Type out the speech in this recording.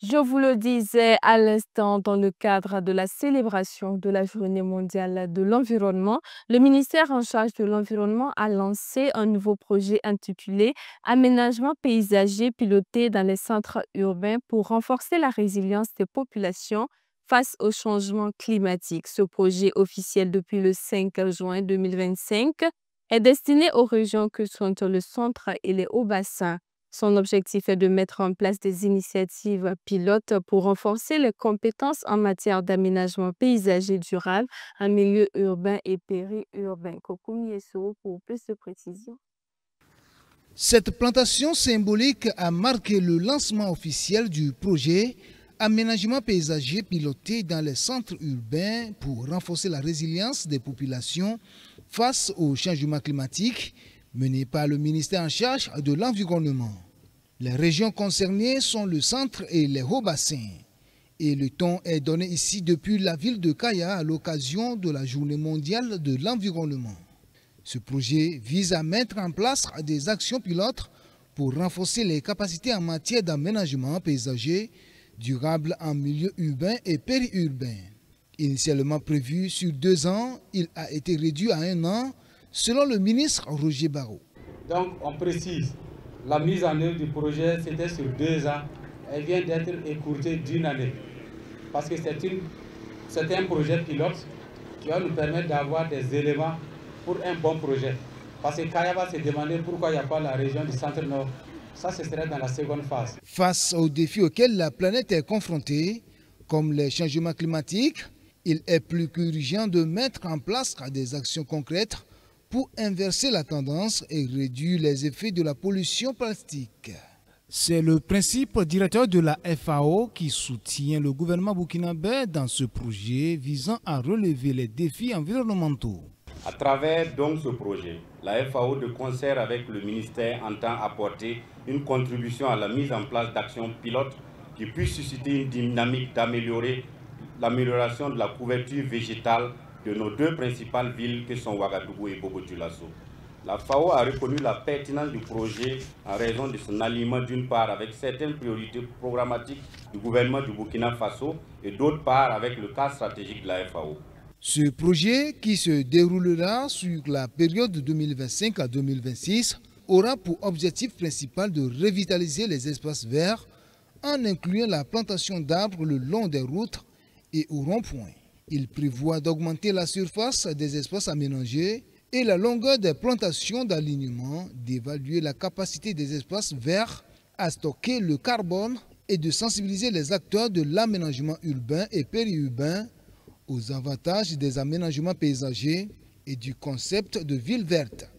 Je vous le disais à l'instant, dans le cadre de la célébration de la Journée mondiale de l'environnement, le ministère en charge de l'environnement a lancé un nouveau projet intitulé Aménagement paysager piloté dans les centres urbains pour renforcer la résilience des populations face au changement climatique. Ce projet officiel depuis le 5 juin 2025 est destiné aux régions que sont le centre et les hauts bassins. Son objectif est de mettre en place des initiatives pilotes pour renforcer les compétences en matière d'aménagement paysager durable en milieu urbain et périurbain. Kokoumi Essou pour plus de précisions. Cette plantation symbolique a marqué le lancement officiel du projet Aménagement paysager piloté dans les centres urbains pour renforcer la résilience des populations face au changement climatique mené par le ministère en charge de l'environnement. Les régions concernées sont le centre et les hauts bassins. Et le ton est donné ici depuis la ville de Kaya à l'occasion de la Journée mondiale de l'environnement. Ce projet vise à mettre en place des actions pilotes pour renforcer les capacités en matière d'aménagement paysager durable en milieu urbain et périurbain. Initialement prévu sur 2 ans, il a été réduit à 1 an, selon le ministre Roger Barrot. Donc on précise, la mise en œuvre du projet c'était sur 2 ans, elle vient d'être écourtée d'1 année. Parce que c'est un projet pilote qui va nous permettre d'avoir des éléments pour un bon projet. Parce que Kaya va se demander pourquoi il n'y a pas la région du centre-nord. Ça, ce serait dans la seconde phase. Face aux défis auxquels la planète est confrontée, comme les changements climatiques, il est plus qu'urgent de mettre en place des actions concrètes pour inverser la tendance et réduire les effets de la pollution plastique. C'est le principe directeur de la FAO qui soutient le gouvernement burkinabé dans ce projet visant à relever les défis environnementaux. À travers donc ce projet, la FAO de concert avec le ministère entend apporter une contribution à la mise en place d'actions pilotes qui puissent susciter une dynamique l'amélioration de la couverture végétale de nos 2 principales villes que sont Ouagadougou et Bobo-Dioulasso. La FAO a reconnu la pertinence du projet en raison de son alignement d'une part avec certaines priorités programmatiques du gouvernement du Burkina Faso et d'autre part avec le cadre stratégique de la FAO. Ce projet, qui se déroulera sur la période de 2025 à 2026, aura pour objectif principal de revitaliser les espaces verts en incluant la plantation d'arbres le long des routes et au rond-point. Il prévoit d'augmenter la surface des espaces aménagés et la longueur des plantations d'alignement, d'évaluer la capacité des espaces verts à stocker le carbone et de sensibiliser les acteurs de l'aménagement urbain et périurbain aux avantages des aménagements paysagers et du concept de ville verte.